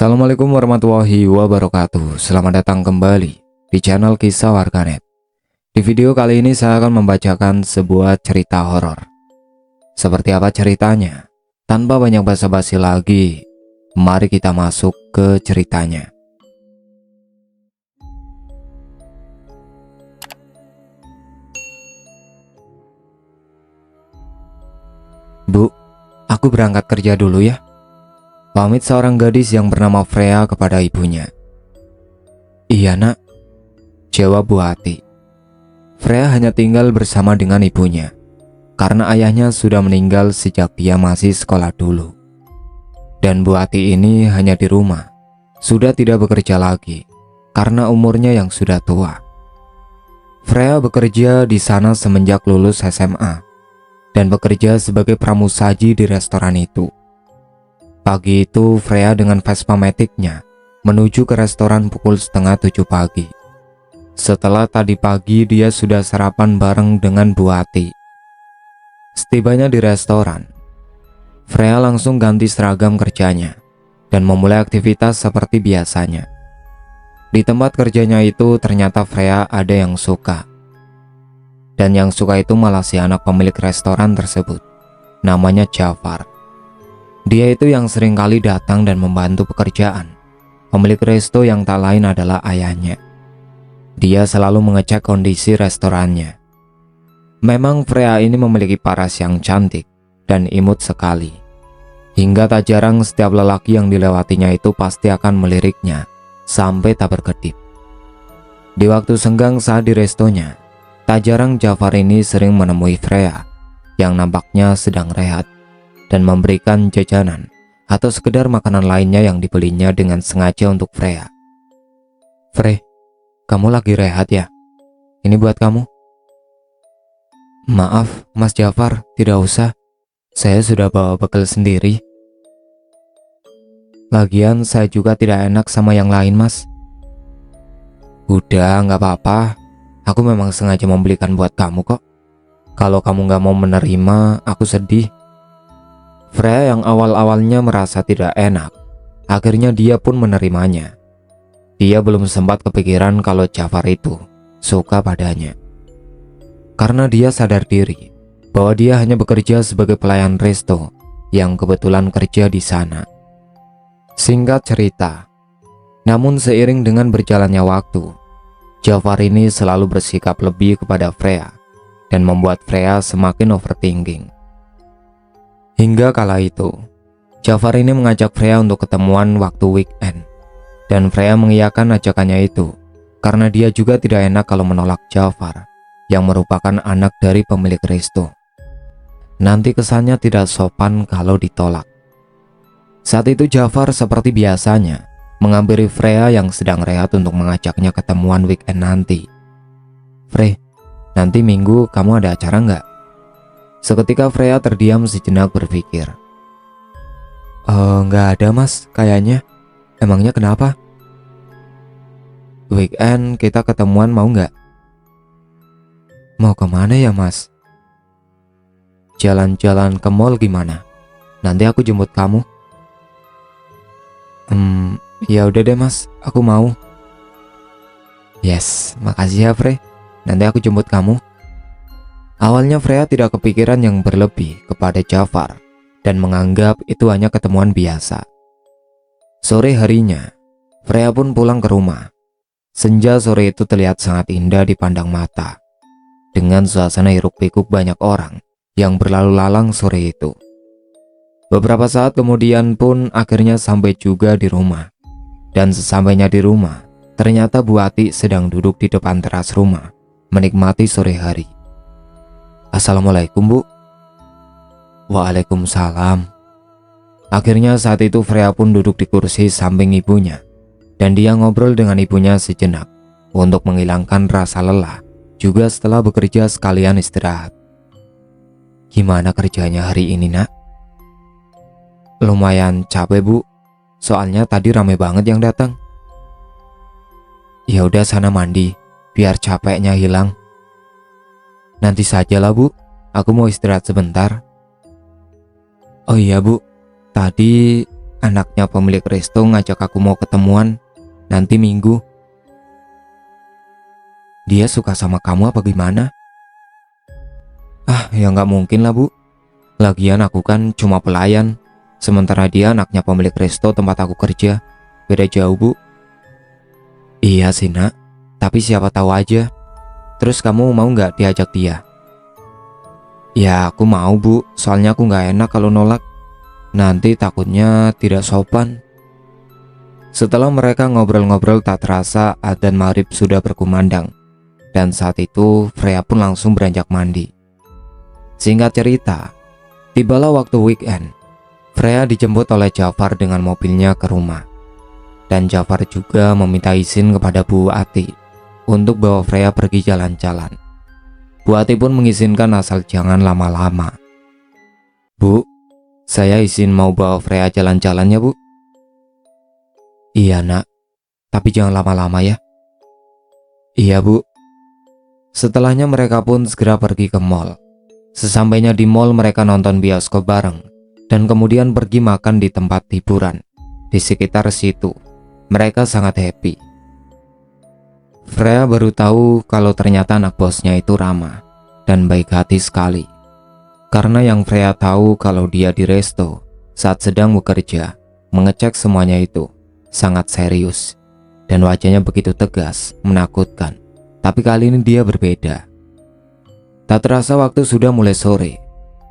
Assalamualaikum warahmatullahi wabarakatuh. Selamat datang kembali di channel Kisah Warganet. Di video kali ini saya akan membacakan sebuah cerita horor. Seperti apa ceritanya? Tanpa banyak basa-basi lagi, mari kita masuk ke ceritanya. Bu, aku berangkat kerja dulu ya. Pamit seorang gadis yang bernama Freya kepada ibunya. Iya nak, jawab Bu Ati. Freya hanya tinggal bersama dengan ibunya, karena ayahnya sudah meninggal sejak dia masih sekolah dulu. Dan Bu Ati ini hanya di rumah, sudah tidak bekerja lagi, karena umurnya yang sudah tua. Freya bekerja di sana semenjak lulus SMA, dan bekerja sebagai pramusaji di restoran itu. Pagi itu Freya dengan Vespa Matic-nya menuju ke restoran pukul 6:30 pagi. Setelah tadi pagi dia sudah sarapan bareng dengan Bu Ati. Setibanya di restoran, Freya langsung ganti seragam kerjanya dan memulai aktivitas seperti biasanya. Di tempat kerjanya itu ternyata Freya ada yang suka. Dan yang suka itu malah si anak pemilik restoran tersebut. Namanya Jafar. Dia itu yang sering kali datang dan membantu pekerjaan pemilik resto yang tak lain adalah ayahnya. Dia selalu mengecek kondisi restorannya. Memang Freya ini memiliki paras yang cantik dan imut sekali. Hingga tak jarang setiap lelaki yang dilewatinya itu pasti akan meliriknya sampai tak berkedip. Di waktu senggang saat di restonya, tak jarang Jafar ini sering menemui Freya yang nampaknya sedang rehat dan memberikan jajanan atau sekedar makanan lainnya yang dibelinya dengan sengaja untuk Freya. Fre, kamu lagi rehat ya? Ini buat kamu. Maaf, Mas Jafar, tidak usah. Saya sudah bawa bekal sendiri. Lagian saya juga tidak enak sama yang lain, Mas. Udah, nggak apa-apa. Aku memang sengaja membelikan buat kamu kok. Kalau kamu nggak mau menerima, aku sedih. Freya yang awal-awalnya merasa tidak enak, akhirnya dia pun menerimanya. Dia belum sempat kepikiran kalau Jafar itu suka padanya. Karena dia sadar diri bahwa dia hanya bekerja sebagai pelayan resto yang kebetulan kerja di sana. Singkat cerita, namun seiring dengan berjalannya waktu, Jafar ini selalu bersikap lebih kepada Freya dan membuat Freya semakin overthinking. Hingga kala itu, Jafar ini mengajak Freya untuk ketemuan waktu weekend. Dan Freya mengiyakan ajakannya itu, karena dia juga tidak enak kalau menolak Jafar, yang merupakan anak dari pemilik resto. Nanti kesannya tidak sopan kalau ditolak. Saat itu Jafar seperti biasanya, menghampiri Freya yang sedang rehat untuk mengajaknya ketemuan weekend nanti. Fre, nanti Minggu kamu ada acara nggak? Seketika Freya terdiam sejenak berpikir. Nggak ada mas, kayaknya. Emangnya kenapa? Weekend kita ketemuan mau nggak? Mau kemana ya mas? Jalan-jalan ke mall gimana? Nanti aku jemput kamu. Ya udah deh mas, aku mau. Yes, makasih ya Fre. Nanti aku jemput kamu. Awalnya Freya tidak kepikiran yang berlebih kepada Jafar dan menganggap itu hanya ketemuan biasa. Sore harinya, Freya pun pulang ke rumah. Senja sore itu terlihat sangat indah dipandang mata, dengan suasana hiruk-pikuk banyak orang yang berlalu lalang sore itu. Beberapa saat kemudian pun akhirnya sampai juga di rumah. Dan sesampainya di rumah, ternyata Bu Ati sedang duduk di depan teras rumah, menikmati sore hari. Assalamualaikum Bu. Waalaikumsalam. Akhirnya saat itu Freya pun duduk di kursi samping ibunya, dan dia ngobrol dengan ibunya sejenak untuk menghilangkan rasa lelah, juga setelah bekerja sekalian istirahat. Gimana kerjanya hari ini nak? Lumayan capek Bu, soalnya tadi rame banget yang datang. Ya udah sana mandi, biar capeknya hilang. Nanti sajalah Bu, aku mau istirahat sebentar. Oh iya Bu, tadi anaknya pemilik resto ngajak aku mau ketemuan nanti Minggu. Dia suka sama kamu apa gimana? Ah, ya nggak mungkin lah Bu. Lagian aku kan cuma pelayan, sementara dia anaknya pemilik resto tempat aku kerja. Beda jauh Bu. Iya sih nak, tapi siapa tahu aja. Terus kamu mau nggak diajak dia? Ya aku mau Bu, soalnya aku nggak enak kalau nolak. Nanti takutnya tidak sopan. Setelah mereka ngobrol-ngobrol tak terasa adzan maghrib sudah berkumandang. Dan saat itu Freya pun langsung beranjak mandi. Singkat cerita, tibalah waktu weekend. Freya dijemput oleh Jafar dengan mobilnya ke rumah. Dan Jafar juga meminta izin kepada Bu Ati untuk bawa Freya pergi jalan-jalan. Bu Ati pun mengizinkan asal jangan lama-lama. Bu, saya izin mau bawa Freya jalan-jalan ya Bu. Iya nak, tapi jangan lama-lama ya. Iya Bu. Setelahnya mereka pun segera pergi ke mall. Sesampainya di mall mereka nonton bioskop bareng dan kemudian pergi makan di tempat hiburan di sekitar situ. Mereka sangat happy. Freya baru tahu kalau ternyata anak bosnya itu ramah dan baik hati sekali. Karena yang Freya tahu kalau dia di resto saat sedang bekerja, mengecek semuanya itu sangat serius dan wajahnya begitu tegas, menakutkan. Tapi kali ini dia berbeda. Tak terasa waktu sudah mulai sore.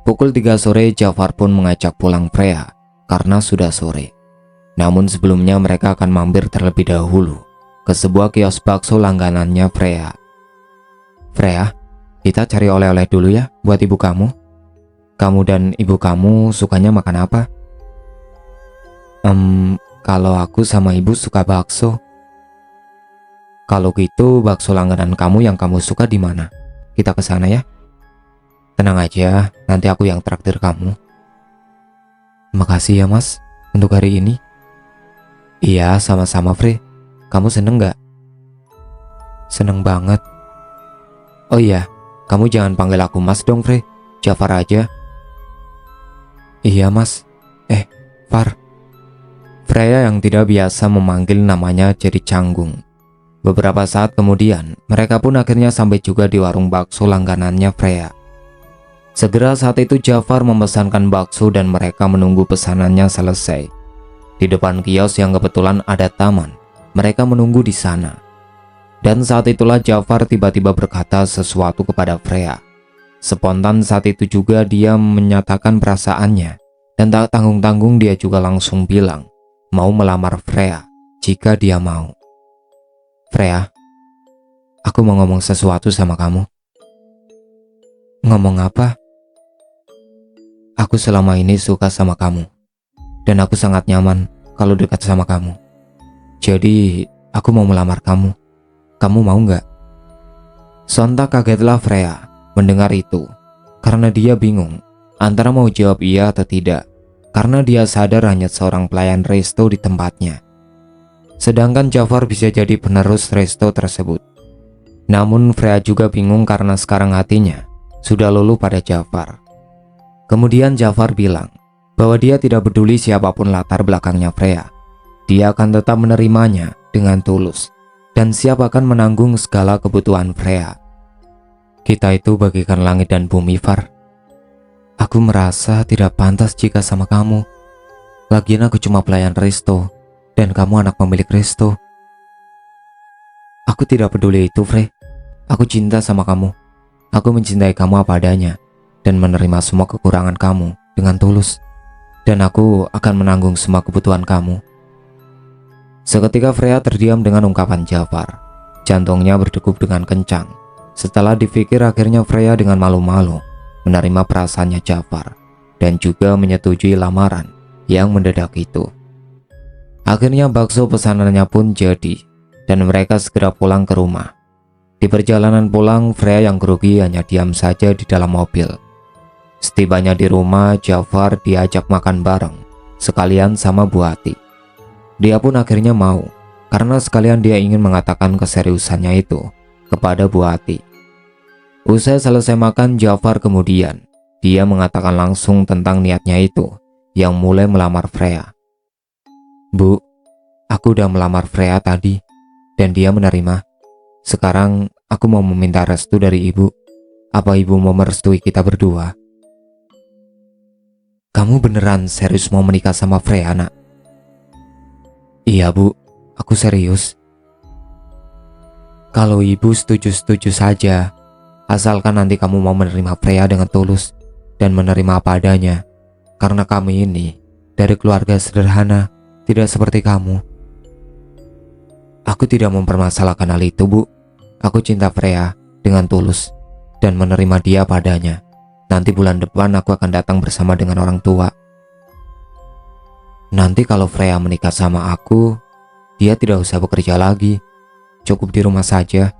Pukul 3 sore Jafar pun mengajak pulang Freya karena sudah sore. Namun sebelumnya mereka akan mampir terlebih dahulu ke sebuah kios bakso langganannya Freya. Freya, kita cari oleh-oleh dulu ya buat ibu kamu. Kamu dan ibu kamu sukanya makan apa? Kalau aku sama ibu suka bakso. Kalau gitu bakso langganan kamu yang kamu suka di mana? Kita ke sana ya. Tenang aja, nanti aku yang traktir kamu. Makasih ya Mas untuk hari ini. Iya, sama-sama Fre. Kamu seneng gak? Seneng banget. Oh iya, kamu jangan panggil aku Mas dong Fre. Jafar aja. Iya Mas. Far. Freya yang tidak biasa memanggil namanya jadi canggung. Beberapa saat kemudian, mereka pun akhirnya sampai juga di warung bakso langganannya Freya. Segera saat itu Jafar memesankan bakso dan mereka menunggu pesanannya selesai. Di depan kios yang kebetulan ada taman, mereka menunggu di sana. Dan saat itulah Jafar tiba-tiba berkata sesuatu kepada Freya. Spontan saat itu juga dia menyatakan perasaannya, dan tak tanggung-tanggung dia juga langsung bilang mau melamar Freya jika dia mau. Freya, aku mau ngomong sesuatu sama kamu. Ngomong apa? Aku selama ini suka sama kamu, dan aku sangat nyaman kalau dekat sama kamu. Jadi, aku mau melamar kamu. Kamu mau nggak? Sontak kagetlah Freya mendengar itu, karena dia bingung antara mau jawab iya atau tidak, karena dia sadar hanya seorang pelayan resto di tempatnya. Sedangkan Jafar bisa jadi penerus resto tersebut. Namun Freya juga bingung karena sekarang hatinya sudah luluh pada Jafar. Kemudian Jafar bilang bahwa dia tidak peduli siapapun latar belakangnya Freya. Dia akan tetap menerimanya dengan tulus dan siap akan menanggung segala kebutuhan Freya. Kita itu bagikan langit dan bumi, Far. Aku merasa tidak pantas jika sama kamu. Lagian aku cuma pelayan resto dan kamu anak pemilik resto. Aku tidak peduli itu, Frey. Aku cinta sama kamu. Aku mencintai kamu apa adanya dan menerima semua kekurangan kamu dengan tulus. Dan aku akan menanggung semua kebutuhan kamu. Seketika Freya terdiam dengan ungkapan Jafar. Jantungnya berdegup dengan kencang. Setelah dipikir akhirnya Freya dengan malu-malu menerima perasaannya Jafar dan juga menyetujui lamaran yang mendadak itu. Akhirnya bakso pesanannya pun jadi dan mereka segera pulang ke rumah. Di perjalanan pulang, Freya yang grogi hanya diam saja di dalam mobil. Setibanya di rumah, Jafar diajak makan bareng sekalian sama Bu Ati. Dia pun akhirnya mau karena sekalian dia ingin mengatakan keseriusannya itu kepada Bu Ati. Usai selesai makan, Jafar kemudian dia mengatakan langsung tentang niatnya itu yang mulai melamar Freya. Bu, aku udah melamar Freya tadi dan dia menerima. Sekarang aku mau meminta restu dari ibu. Apa ibu mau merestui kita berdua? Kamu beneran serius mau menikah sama Freya, nak? Iya, Bu, aku serius. Kalau ibu setuju-setuju saja, asalkan nanti kamu mau menerima Freya dengan tulus dan menerima apa adanya. Karena kami ini dari keluarga sederhana, tidak seperti kamu. Aku tidak mempermasalahkan hal itu, Bu. Aku cinta Freya dengan tulus dan menerima dia padanya. Nanti bulan depan aku akan datang bersama dengan orang tua. Nanti kalau Freya menikah sama aku, dia tidak usah bekerja lagi, cukup di rumah saja.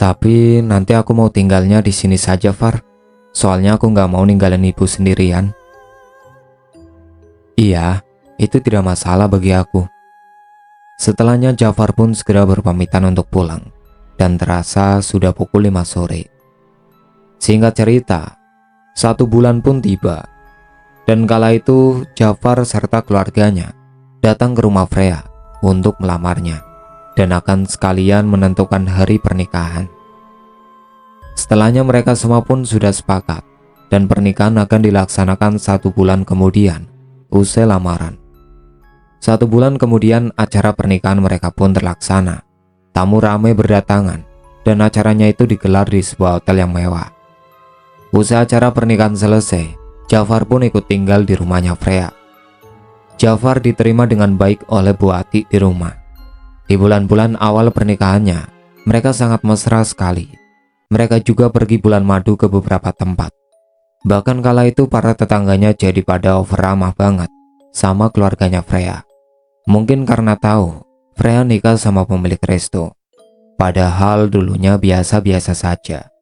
Tapi nanti aku mau tinggalnya di sini saja, Far. Soalnya aku nggak mau ninggalin ibu sendirian. Iya, itu tidak masalah bagi aku. Setelahnya Jafar pun segera berpamitan untuk pulang, dan terasa sudah pukul 5 sore. Singkat cerita, 1 bulan pun tiba, dan kala itu Jafar serta keluarganya datang ke rumah Freya untuk melamarnya, dan akan sekalian menentukan hari pernikahan. Setelahnya mereka semua pun sudah sepakat, dan pernikahan akan dilaksanakan 1 bulan kemudian, usai lamaran. 1 bulan kemudian acara pernikahan mereka pun terlaksana. Tamu ramai berdatangan, dan acaranya itu digelar di sebuah hotel yang mewah. Usai acara pernikahan selesai, Jafar pun ikut tinggal di rumahnya Freya. Jafar diterima dengan baik oleh Bu Ati di rumah. Di bulan-bulan awal pernikahannya, mereka sangat mesra sekali. Mereka juga pergi bulan madu ke beberapa tempat. Bahkan kala itu para tetangganya jadi pada over ramah banget sama keluarganya Freya. Mungkin karena tahu Freya nikah sama pemilik resto. Padahal dulunya biasa-biasa saja.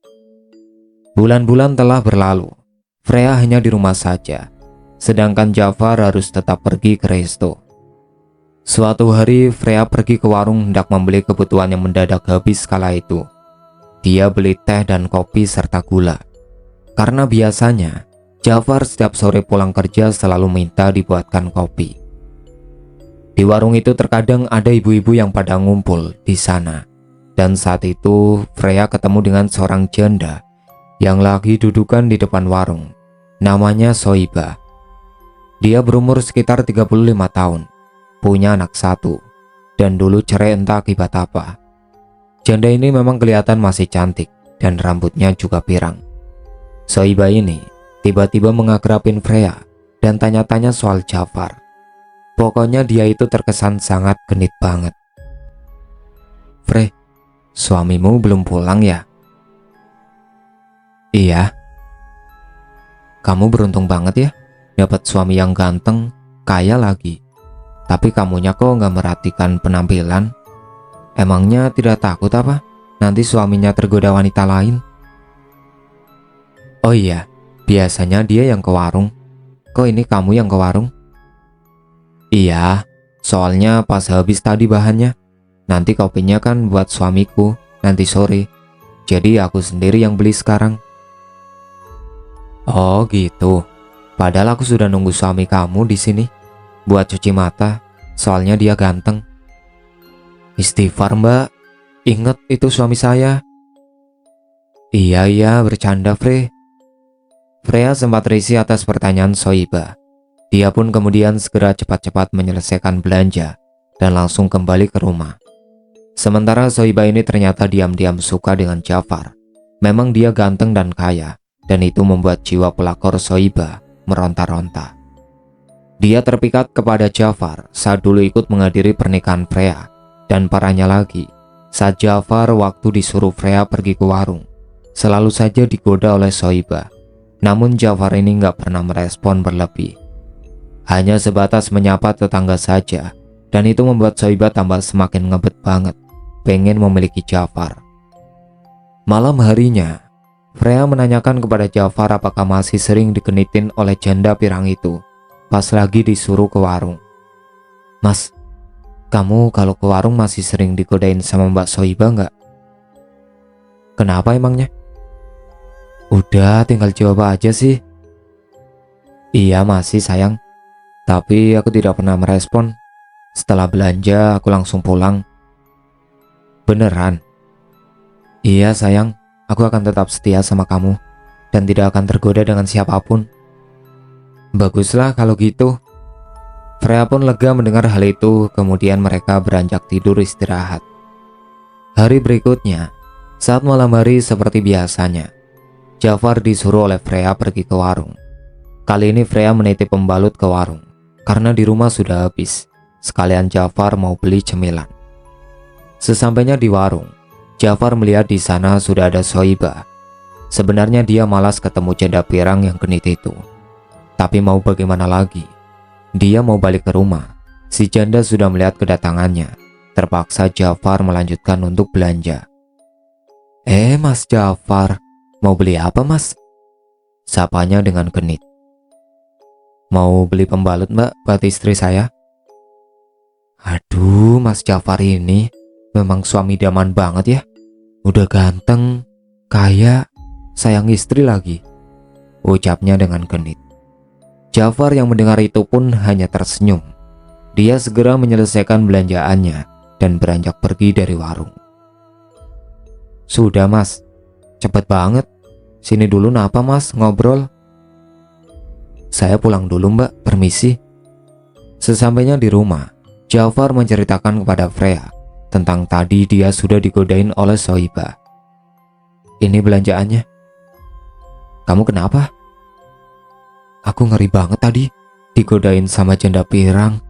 Bulan-bulan telah berlalu. Freya hanya di rumah saja, sedangkan Jafar harus tetap pergi ke resto. Suatu hari Freya pergi ke warung hendak membeli kebutuhan yang mendadak habis kala itu. Dia beli teh dan kopi serta gula. Karena biasanya Jafar setiap sore pulang kerja selalu minta dibuatkan kopi. Di warung itu terkadang ada ibu-ibu yang pada ngumpul di sana. Dan saat itu Freya ketemu dengan seorang janda yang lagi dudukan di depan warung. Namanya Soiba. Dia berumur sekitar 35 tahun, punya anak 1, dan dulu cerai entah akibat apa. Janda ini memang kelihatan masih cantik dan rambutnya juga pirang. Soiba ini tiba-tiba mengakrabin Freya dan tanya-tanya soal Jafar. Pokoknya dia itu terkesan sangat genit banget. "Fre, suamimu belum pulang ya?" "Iya." "Kamu beruntung banget ya, dapat suami yang ganteng, kaya lagi. Tapi kamunya kok nggak merhatikan penampilan? Emangnya tidak takut apa? Nanti suaminya tergoda wanita lain?" "Oh iya, biasanya dia yang ke warung. Kok ini kamu yang ke warung?" "Iya, soalnya pas habis tadi bahannya. Nanti kopinya kan buat suamiku nanti sore. Jadi aku sendiri yang beli sekarang." "Oh gitu. Padahal aku sudah nunggu suami kamu di sini buat cuci mata, soalnya dia ganteng." "Istighfar, Mbak. Ingat itu suami saya." Iya, bercanda, Fre." Freya sempat risih atas pertanyaan Soiba. Dia pun kemudian segera cepat-cepat menyelesaikan belanja dan langsung kembali ke rumah. Sementara Soiba ini ternyata diam-diam suka dengan Jafar. Memang dia ganteng dan kaya, dan itu membuat jiwa pelakor Soiba meronta-ronta. Dia terpikat kepada Jafar saat dulu ikut menghadiri pernikahan Freya, dan parahnya lagi, saat Jafar waktu disuruh Freya pergi ke warung, selalu saja digoda oleh Soiba. Namun Jafar ini nggak pernah merespon berlebih. Hanya sebatas menyapa tetangga saja, dan itu membuat Soiba tambah semakin ngebet banget, pengen memiliki Jafar. Malam harinya, Freya menanyakan kepada Jafar apakah masih sering digenitin oleh janda pirang itu pas lagi disuruh ke warung. "Mas, kamu kalau ke warung masih sering digodain sama Mbak Soiba nggak?" "Kenapa emangnya?" "Udah tinggal jawab aja sih." "Iya masih sayang. Tapi aku tidak pernah merespon. Setelah belanja, aku langsung pulang. Beneran? Iya sayang, aku akan tetap setia sama kamu dan tidak akan tergoda dengan siapapun. Baguslah kalau gitu. Freya pun lega mendengar hal itu, kemudian mereka beranjak tidur istirahat. Hari berikutnya, saat malam hari seperti biasanya, Jafar disuruh oleh Freya pergi ke warung. Kali ini Freya menitip pembalut ke warung, karena di rumah sudah habis. Sekalian Jafar mau beli cemilan. Sesampainya di warung, Jafar melihat di sana sudah ada Sohibah. Sebenarnya dia malas ketemu janda pirang yang genit itu. Tapi mau bagaimana lagi? Dia mau balik ke rumah. Si janda sudah melihat kedatangannya. Terpaksa Jafar melanjutkan untuk belanja. Mas Jafar, mau beli apa mas? Sapanya dengan genit. Mau beli pembalut mbak buat istri saya. Aduh, mas Jafar ini memang suami idaman banget ya. Udah ganteng, kaya, sayang istri lagi, ucapnya dengan genit. Jafar yang mendengar itu pun hanya tersenyum. Dia segera menyelesaikan belanjaannya dan beranjak pergi dari warung. Sudah mas, cepet banget. Sini dulu napa mas, ngobrol. Saya pulang dulu mbak, permisi. Sesampainya di rumah, Jafar menceritakan kepada Freya tentang tadi dia sudah digodain oleh Sohibah. Ini belanjaannya. Kamu kenapa? Aku ngeri banget tadi digodain sama janda pirang.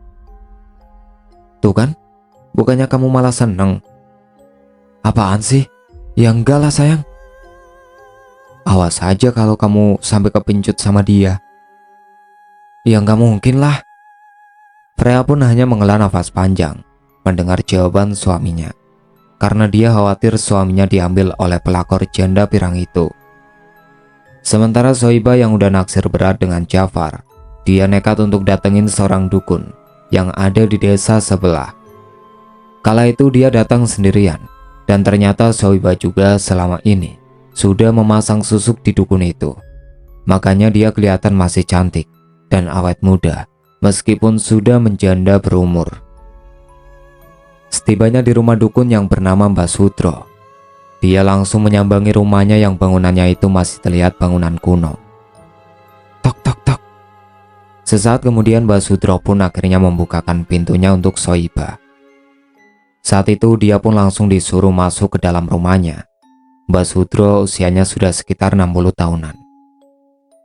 Tuh kan, bukannya kamu malah seneng. Apaan sih? Ya enggak lah sayang. Awas aja kalau kamu sampai kepincut sama dia. Ya enggak mungkin lah. Freya pun hanya menghela nafas panjang mendengar jawaban suaminya, karena dia khawatir suaminya diambil oleh pelakor janda pirang itu. Sementara Sohibah yang udah naksir berat dengan Jafar, dia nekat untuk datengin seorang dukun yang ada di desa sebelah. Kala itu dia datang sendirian, dan ternyata Sohibah juga selama ini sudah memasang susuk di dukun itu. Makanya dia kelihatan masih cantik dan awet muda, meskipun sudah menjanda berumur. Setibanya di rumah dukun yang bernama Mbah Sudro, dia langsung menyambangi rumahnya yang bangunannya itu masih terlihat bangunan kuno. Tok tok tok. Sesaat kemudian Mbah Sudro pun akhirnya membukakan pintunya untuk Sohibah. Saat itu dia pun langsung disuruh masuk ke dalam rumahnya. Mbah Sudro usianya sudah sekitar 60 tahunan.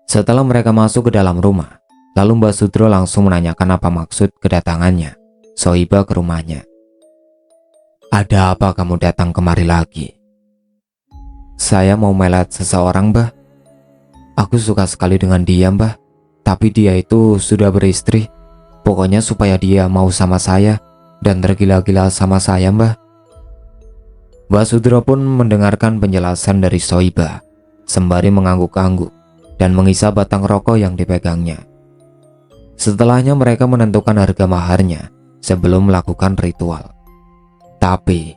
Setelah mereka masuk ke dalam rumah, lalu Mbah Sudro langsung menanyakan apa maksud kedatangannya Sohibah ke rumahnya. Ada apa kamu datang kemari lagi? Saya mau melet seseorang mbah. Aku suka sekali dengan dia mbah, tapi dia itu sudah beristri. Pokoknya supaya dia mau sama saya dan tergila-gila sama saya mbah. Mbah Sudro pun mendengarkan penjelasan dari Sohibah sembari mengangguk-angguk dan mengisap batang rokok yang dipegangnya. Setelahnya mereka menentukan harga maharnya sebelum melakukan ritual. Tapi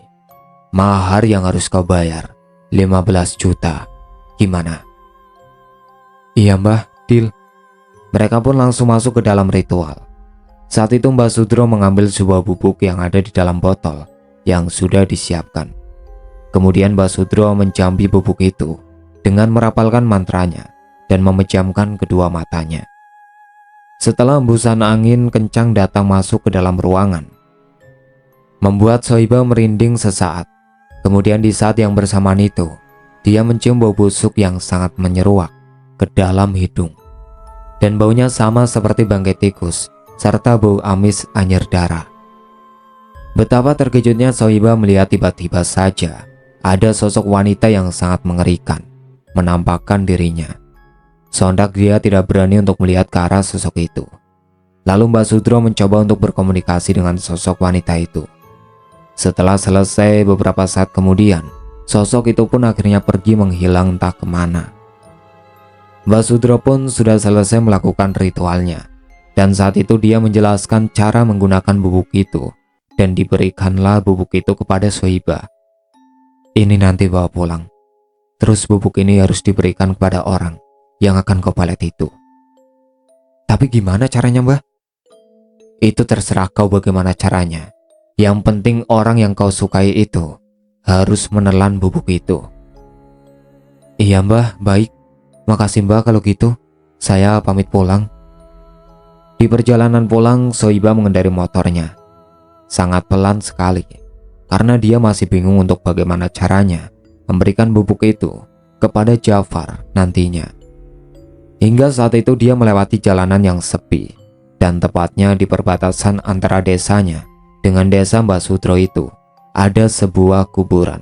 mahar yang harus kau bayar 15 juta. Gimana? Iya mbah, deal. Mereka pun langsung masuk ke dalam ritual. Saat itu Mbah Sudro mengambil sebuah bubuk yang ada di dalam botol yang sudah disiapkan. Kemudian Mbah Sudro menjambi bubuk itu dengan merapalkan mantranya dan memejamkan kedua matanya. Setelah embusan angin kencang datang masuk ke dalam ruangan, membuat Sohibah merinding sesaat. Kemudian di saat yang bersamaan itu, dia mencium bau busuk yang sangat menyeruak ke dalam hidung. Dan baunya sama seperti bangkai tikus, serta bau amis anyir darah. Betapa terkejutnya Sohibah melihat tiba-tiba saja ada sosok wanita yang sangat mengerikan menampakkan dirinya. Sontak dia tidak berani untuk melihat ke arah sosok itu. Lalu Mbah Sudro mencoba untuk berkomunikasi dengan sosok wanita itu. Setelah selesai beberapa saat kemudian, sosok itu pun akhirnya pergi menghilang entah kemana. Mbah Sudro pun sudah selesai melakukan ritualnya, dan saat itu dia menjelaskan cara menggunakan bubuk itu, dan diberikanlah bubuk itu kepada Sohibah. Ini nanti bawa pulang, terus bubuk ini harus diberikan kepada orang yang akan kau palet itu. Tapi gimana caranya mbah? Itu terserah kau bagaimana caranya. Yang penting orang yang kau sukai itu harus menelan bubuk itu. Iya mbah, baik. Makasih mbah kalau gitu. Saya pamit pulang. Di perjalanan pulang, Soiba mengendari motornya. Sangat pelan sekali. Karena dia masih bingung untuk bagaimana caranya memberikan bubuk itu kepada Jafar nantinya. Hingga saat itu dia melewati jalanan yang sepi. Dan tepatnya di perbatasan antara desanya dengan desa Mbak Sutro itu ada sebuah kuburan.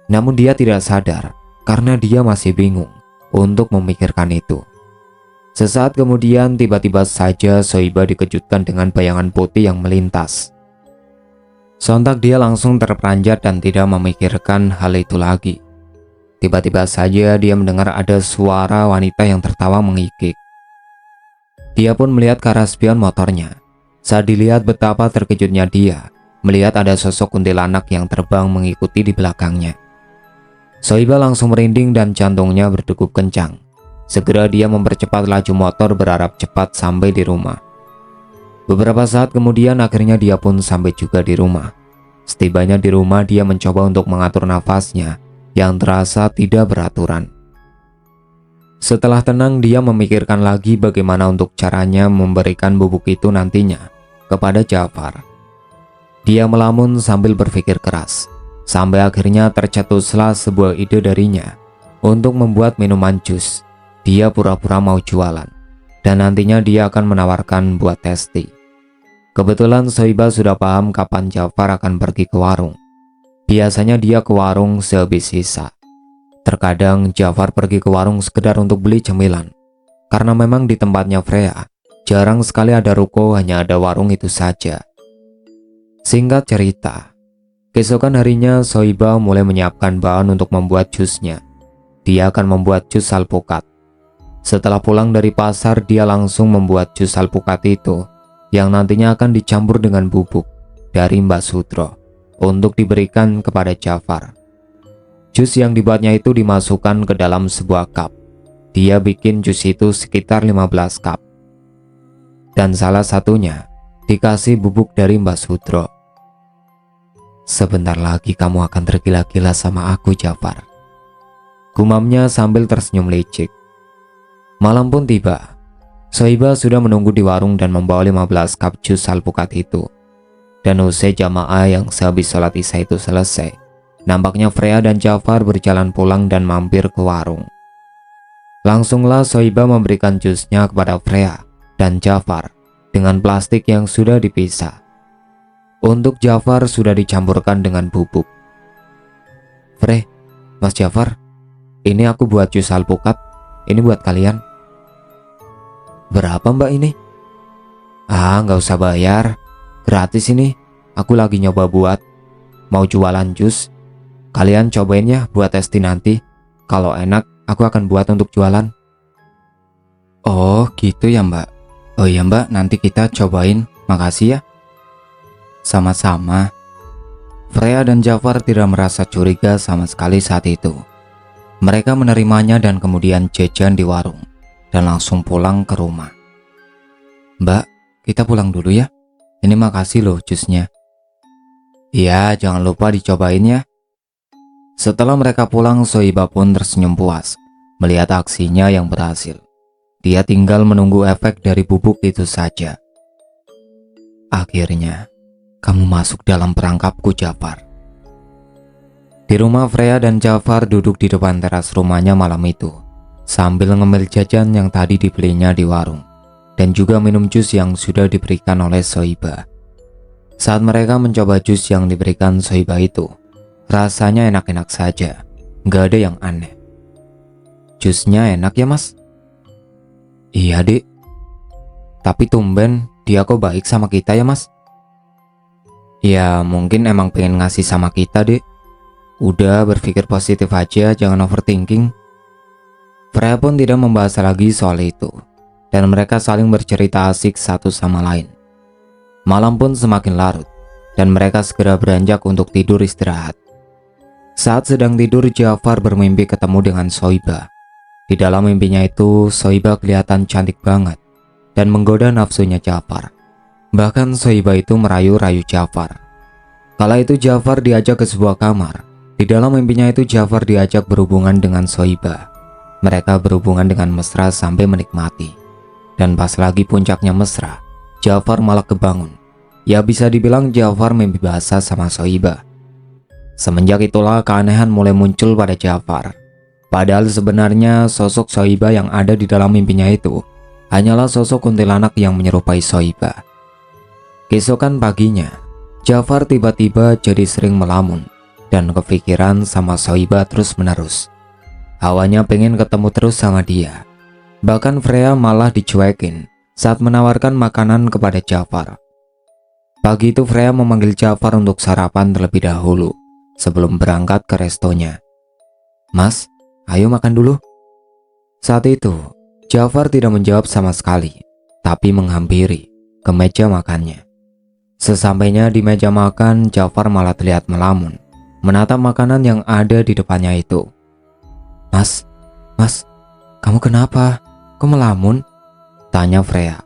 Namun dia tidak sadar karena dia masih bingung untuk memikirkan itu. Sesaat kemudian tiba-tiba saja Soiba dikejutkan dengan bayangan putih yang melintas. Sontak dia langsung terperanjat dan tidak memikirkan hal itu lagi. Tiba-tiba saja dia mendengar ada suara wanita yang tertawa mengikik. Dia pun melihat ke arah spion motornya. Saat dilihat betapa terkejutnya dia melihat ada sosok kuntilanak yang terbang mengikuti di belakangnya. Soiba langsung merinding dan jantungnya berdegup kencang. Segera dia mempercepat laju motor berharap cepat sampai di rumah. Beberapa saat kemudian akhirnya dia pun sampai juga di rumah. Setibanya di rumah dia mencoba untuk mengatur nafasnya yang terasa tidak beraturan. Setelah tenang dia memikirkan lagi bagaimana untuk caranya memberikan bubuk itu nantinya kepada Jafar. Dia melamun sambil berpikir keras. Sampai akhirnya tercetuslah sebuah ide darinya untuk membuat minuman jus. Dia pura-pura mau jualan dan nantinya dia akan menawarkan buat testi. Kebetulan Soiba sudah paham kapan Jafar akan pergi ke warung. Biasanya dia ke warung sehabis sisa. Terkadang Jafar pergi ke warung sekedar untuk beli cemilan. Karena memang di tempatnya Freya jarang sekali ada ruko, hanya ada warung itu saja. Singkat cerita, keesokan harinya Soiba mulai menyiapkan bahan untuk membuat jusnya. Dia akan membuat jus alpukat. Setelah pulang dari pasar, dia langsung membuat jus alpukat itu yang nantinya akan dicampur dengan bubuk dari Mbak Sutro untuk diberikan kepada Jafar. Jus yang dibuatnya itu dimasukkan ke dalam sebuah cup. Dia bikin jus itu sekitar 15 cup. Dan salah satunya dikasih bubuk dari Mbak Sutro. Sebentar lagi kamu akan tergila-gila sama aku, Jafar. Gumamnya sambil tersenyum licik. Malam pun tiba. Soiba sudah menunggu di warung dan membawa 15 cup jus alpukat itu. Dan usai jamaah yang sehabis sholat isya itu selesai, nampaknya Freya dan Jafar berjalan pulang dan mampir ke warung. Langsunglah Soiba memberikan jusnya kepada Freya dan Jafar dengan plastik yang sudah dipisah. Untuk Jafar sudah dicampurkan dengan bubuk. Frey, Mas Jafar, ini aku buat jus alpukat. Ini buat kalian. Berapa mbak ini? Nggak usah bayar. Gratis ini. Aku lagi nyoba buat. Mau jualan jus. Kalian cobain ya buat testi nanti. Kalau enak, aku akan buat untuk jualan. Oh gitu ya mbak. Oh iya mbak, nanti kita cobain. Makasih ya. Sama-sama. Freya dan Jafar tidak merasa curiga sama sekali saat itu. Mereka menerimanya dan kemudian jajan di warung dan langsung pulang ke rumah. Mbak, kita pulang dulu ya. Ini makasih loh jusnya. Iya, jangan lupa dicobain ya. Setelah mereka pulang, Soiba pun tersenyum puas melihat aksinya yang berhasil. Dia tinggal menunggu efek dari bubuk itu saja. Akhirnya, kamu masuk dalam perangkapku, Jafar. Di rumah, Freya dan Jafar duduk di depan teras rumahnya malam itu sambil ngemil jajan yang tadi dibelinya di warung dan juga minum jus yang sudah diberikan oleh Soiba. Saat mereka mencoba jus yang diberikan Soiba itu, rasanya enak-enak saja, gak ada yang aneh. Jusnya enak ya mas? Iya dek. Tapi tumben dia kok baik sama kita ya mas? Ya mungkin emang pengen ngasih sama kita dek. Udah berpikir positif aja, jangan overthinking. Freya pun tidak membahas lagi soal itu, dan mereka saling bercerita asik satu sama lain. Malam pun semakin larut, dan mereka segera beranjak untuk tidur istirahat. Saat sedang tidur, Jafar bermimpi ketemu dengan Soiba. Di dalam mimpinya itu, Soiba kelihatan cantik banget dan menggoda nafsunya Jafar. Bahkan Sohibah itu merayu-rayu Jafar. Kala itu Jafar diajak ke sebuah kamar. Di dalam mimpinya itu Jafar diajak berhubungan dengan Sohibah. Mereka berhubungan dengan mesra sampai menikmati. Dan pas lagi puncaknya mesra, Jafar malah kebangun. Ya bisa dibilang Jafar mimpi basah sama Sohibah. Semenjak itulah keanehan mulai muncul pada Jafar. Padahal sebenarnya sosok Sohibah yang ada di dalam mimpinya itu hanyalah sosok kuntilanak yang menyerupai Sohibah. Keesokan paginya, Jafar tiba-tiba jadi sering melamun dan kepikiran sama Sohibah terus-menerus. Awalnya pengen ketemu terus sama dia. Bahkan Freya malah dicuekin saat menawarkan makanan kepada Jafar. Pagi itu Freya memanggil Jafar untuk sarapan terlebih dahulu sebelum berangkat ke restonya. "Mas, ayo makan dulu." Saat itu, Jafar tidak menjawab sama sekali, tapi menghampiri ke meja makannya. Sesampainya di meja makan, Jafar malah terlihat melamun, menatap makanan yang ada di depannya itu. Mas, kamu kenapa? Kok melamun?" tanya Freya.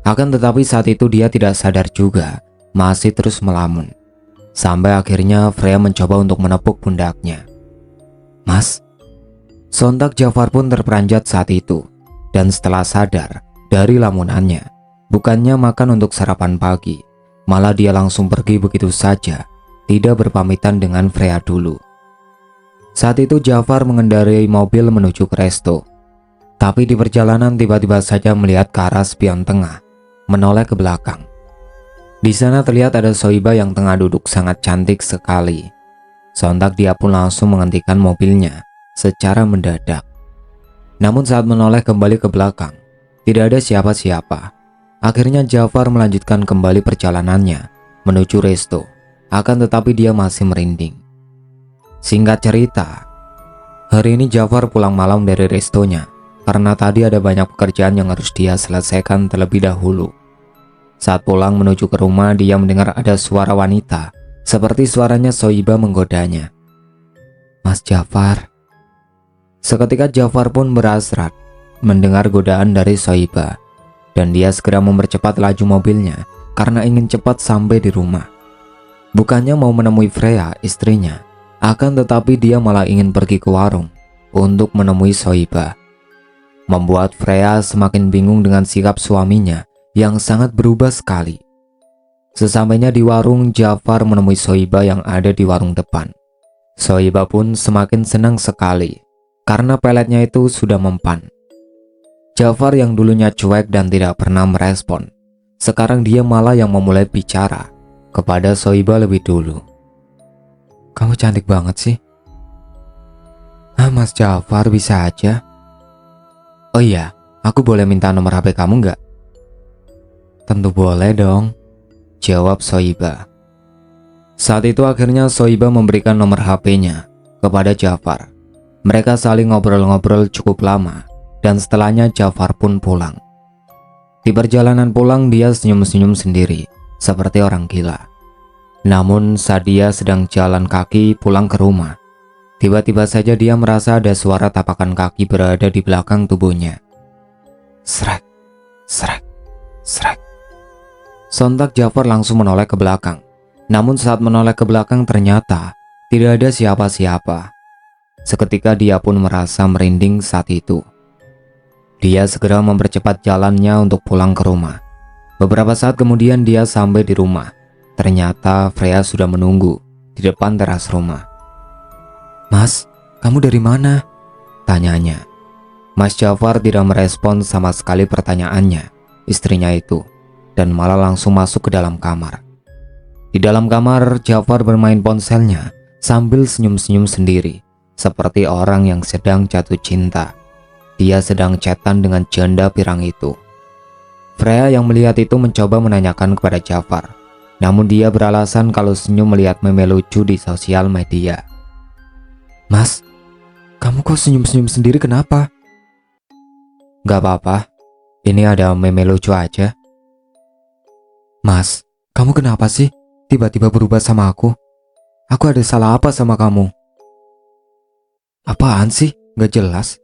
Akan tetapi saat itu dia tidak sadar juga, masih terus melamun. Sampai akhirnya Freya mencoba untuk menepuk pundaknya. "Mas." Sontak Jafar pun terperanjat saat itu, dan setelah sadar dari lamunannya, bukannya makan untuk sarapan pagi, malah dia langsung pergi begitu saja, tidak berpamitan dengan Freya dulu. Saat itu Jafar mengendarai mobil menuju ke resto. Tapi di perjalanan tiba-tiba saja melihat ke arah spion tengah, menoleh ke belakang. Di sana terlihat ada Sohibah yang tengah duduk sangat cantik sekali. Sontak dia pun langsung menghentikan mobilnya secara mendadak. Namun saat menoleh kembali ke belakang, tidak ada siapa-siapa. Akhirnya Jafar melanjutkan kembali perjalanannya menuju resto. Akan tetapi dia masih merinding. Singkat cerita, hari ini Jafar pulang malam dari restonya karena tadi ada banyak pekerjaan yang harus dia selesaikan terlebih dahulu. Saat pulang menuju ke rumah, dia mendengar ada suara wanita, seperti suaranya Sohibah menggodanya. "Mas Jafar." Seketika Jafar pun berhasrat mendengar godaan dari Sohibah, dan dia segera mempercepat laju mobilnya karena ingin cepat sampai di rumah. Bukannya mau menemui Freya, istrinya, akan tetapi dia malah ingin pergi ke warung untuk menemui Sohibah. Membuat Freya semakin bingung dengan sikap suaminya yang sangat berubah sekali. Sesampainya di warung, Jafar menemui Sohibah yang ada di warung depan. Sohibah pun semakin senang sekali karena peletnya itu sudah mempan. Jafar yang dulunya cuek dan tidak pernah merespon, sekarang dia malah yang memulai bicara kepada Sohibah lebih dulu. "Kamu cantik banget sih." Mas Jafar, bisa aja." "Oh iya, aku boleh minta nomor HP kamu nggak?" "Tentu boleh dong," jawab Sohibah. Saat itu akhirnya Sohibah memberikan nomor HP-nya kepada Jafar. Mereka saling ngobrol-ngobrol cukup lama, dan setelahnya Jafar pun pulang. Di perjalanan pulang dia senyum-senyum sendiri, seperti orang gila. Namun saat dia sedang jalan kaki pulang ke rumah, tiba-tiba saja dia merasa ada suara tapakan kaki berada di belakang tubuhnya. Srek, srek, srek. Sontak Jafar langsung menoleh ke belakang. Namun saat menoleh ke belakang ternyata tidak ada siapa-siapa. Seketika dia pun merasa merinding saat itu. Dia segera mempercepat jalannya untuk pulang ke rumah. Beberapa saat kemudian dia sampai di rumah. Ternyata Freya sudah menunggu di depan teras rumah. "Mas, kamu dari mana?" tanyanya. Mas Jafar tidak merespon sama sekali pertanyaannya, istrinya itu, dan malah langsung masuk ke dalam kamar. Di dalam kamar, Jafar bermain ponselnya sambil senyum-senyum sendiri, seperti orang yang sedang jatuh cinta. Dia sedang chatan dengan janda pirang itu. Freya yang melihat itu mencoba menanyakan kepada Jafar, namun dia beralasan kalau senyum melihat meme lucu di sosial media. "Mas, kamu kok senyum-senyum sendiri, kenapa?" "Gak apa-apa, ini ada meme lucu aja." "Mas, kamu kenapa sih tiba-tiba berubah sama aku? Aku ada salah apa sama kamu?" "Apaan sih? Gak jelas."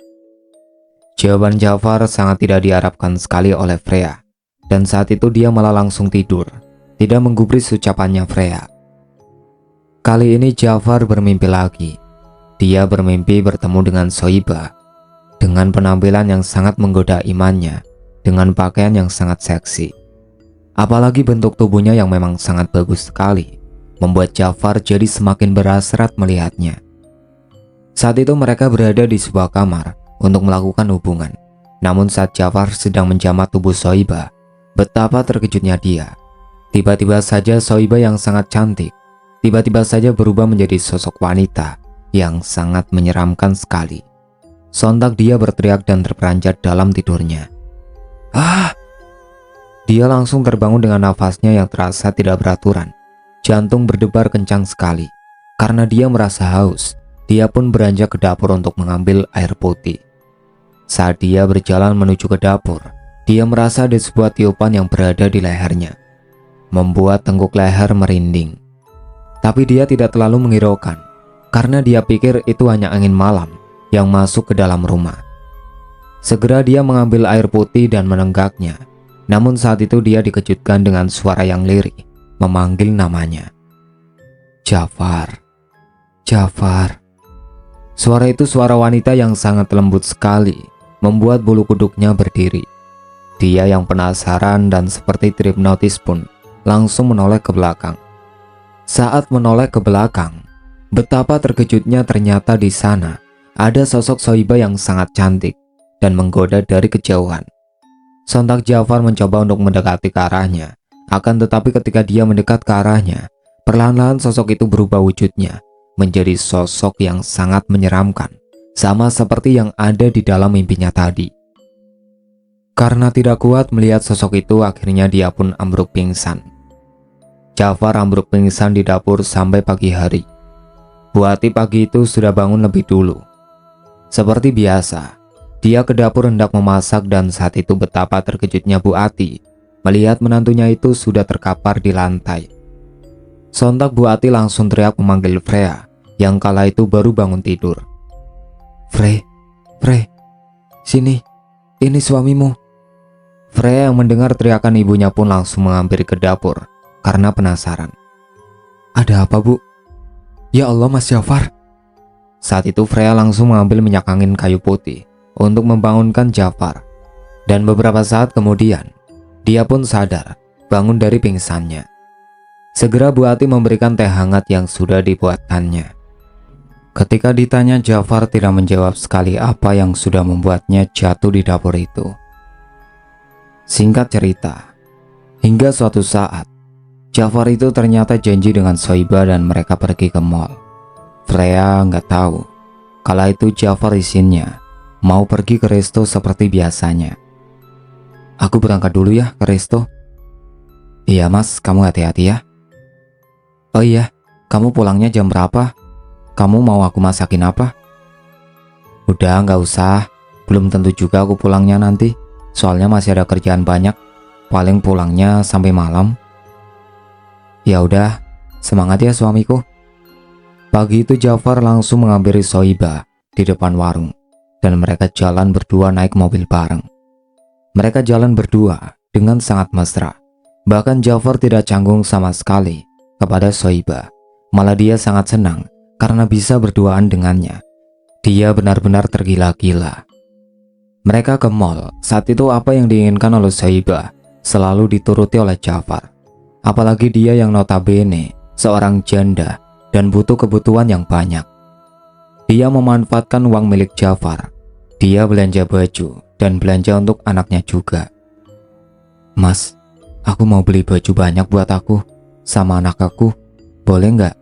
Jawaban Jafar sangat tidak diharapkan sekali oleh Freya, Dan saat itu dia malah langsung tidur, tidak menggubris ucapannya Freya. Kali ini Jafar bermimpi lagi. Dia bermimpi bertemu dengan Soibah dengan penampilan yang sangat menggoda imannya, dengan pakaian yang sangat seksi. Apalagi bentuk tubuhnya yang memang sangat bagus sekali, membuat Jafar jadi semakin berhasrat melihatnya. Saat itu mereka berada di sebuah kamar untuk melakukan hubungan. Namun saat Jafar sedang menjamat tubuh Soibah, betapa terkejutnya dia. Tiba-tiba saja Soibah yang sangat cantik, tiba-tiba saja berubah menjadi sosok wanita yang sangat menyeramkan sekali. Sontak dia berteriak dan terperanjat dalam tidurnya. Ah! Dia langsung terbangun dengan nafasnya yang terasa tidak beraturan. Jantung berdebar kencang sekali. Karena dia merasa haus, dia pun beranjak ke dapur untuk mengambil air putih. Saat dia berjalan menuju ke dapur, dia merasa ada sebuah tiupan yang berada di lehernya, membuat tengkuk leher merinding. Tapi dia tidak terlalu menghiraukan, karena dia pikir itu hanya angin malam yang masuk ke dalam rumah. Segera dia mengambil air putih dan menenggaknya. Namun saat itu dia dikejutkan dengan suara yang lirih memanggil namanya. Jafar, Jafar. Suara itu suara wanita yang sangat lembut sekali, membuat bulu kuduknya berdiri. Dia yang penasaran dan seperti terhipnotis pun langsung menoleh ke belakang. Saat menoleh ke belakang, betapa terkejutnya ternyata di sana ada sosok Soibah yang sangat cantik dan menggoda dari kejauhan. Sontak Jafar mencoba untuk mendekati ke arahnya. Akan tetapi ketika dia mendekat ke arahnya, perlahan-lahan sosok itu berubah wujudnya menjadi sosok yang sangat menyeramkan, sama seperti yang ada di dalam mimpinya tadi. Karena tidak kuat melihat sosok itu, akhirnya dia pun ambruk pingsan. Jafar ambruk pingsan di dapur sampai pagi hari. Bu Ati pagi itu sudah bangun lebih dulu. Seperti biasa, dia ke dapur hendak memasak dan saat itu betapa terkejutnya Bu Ati melihat menantunya itu sudah terkapar di lantai. Sontak Bu Ati langsung teriak memanggil Freya yang kala itu baru bangun tidur. Frey, sini, ini suamimu. Freya yang mendengar teriakan ibunya pun langsung menghampiri ke dapur karena penasaran. Ada apa, Bu? Ya Allah, Mas Jafar. Saat itu Freya langsung mengambil minyak angin kayu putih untuk membangunkan Jafar. Dan beberapa saat kemudian, dia pun sadar bangun dari pingsannya. Segera Bu Ati memberikan teh hangat yang sudah dibuatkannya. Ketika ditanya, Jafar tidak menjawab sekali apa yang sudah membuatnya jatuh di dapur itu. Singkat cerita, hingga suatu saat, Jafar itu ternyata janji dengan Soibah dan mereka pergi ke mall. Freya nggak tahu, kala itu Jafar izinnya mau pergi ke resto seperti biasanya. Aku berangkat dulu ya ke resto. Iya Mas, kamu hati-hati ya. Oh iya, kamu pulangnya jam berapa? Kamu mau aku masakin apa? Udah nggak usah, belum tentu juga aku pulangnya nanti. Soalnya masih ada kerjaan banyak, paling pulangnya sampai malam. Ya udah, semangat ya suamiku. Pagi itu Jafar langsung menghampiri Soibah di depan warung dan mereka jalan berdua naik mobil bareng. Mereka jalan berdua dengan sangat mesra. Bahkan Jafar tidak canggung sama sekali kepada Soibah. Malah dia sangat senang karena bisa berduaan dengannya. Dia benar-benar tergila-gila. Mereka ke mall. Saat itu apa yang diinginkan oleh Soibah selalu dituruti oleh Jafar. Apalagi dia yang notabene seorang janda dan butuh kebutuhan yang banyak. Dia memanfaatkan uang milik Jafar. Dia belanja baju dan belanja untuk anaknya juga. Mas, aku mau beli baju banyak buat aku sama anak aku. Boleh nggak?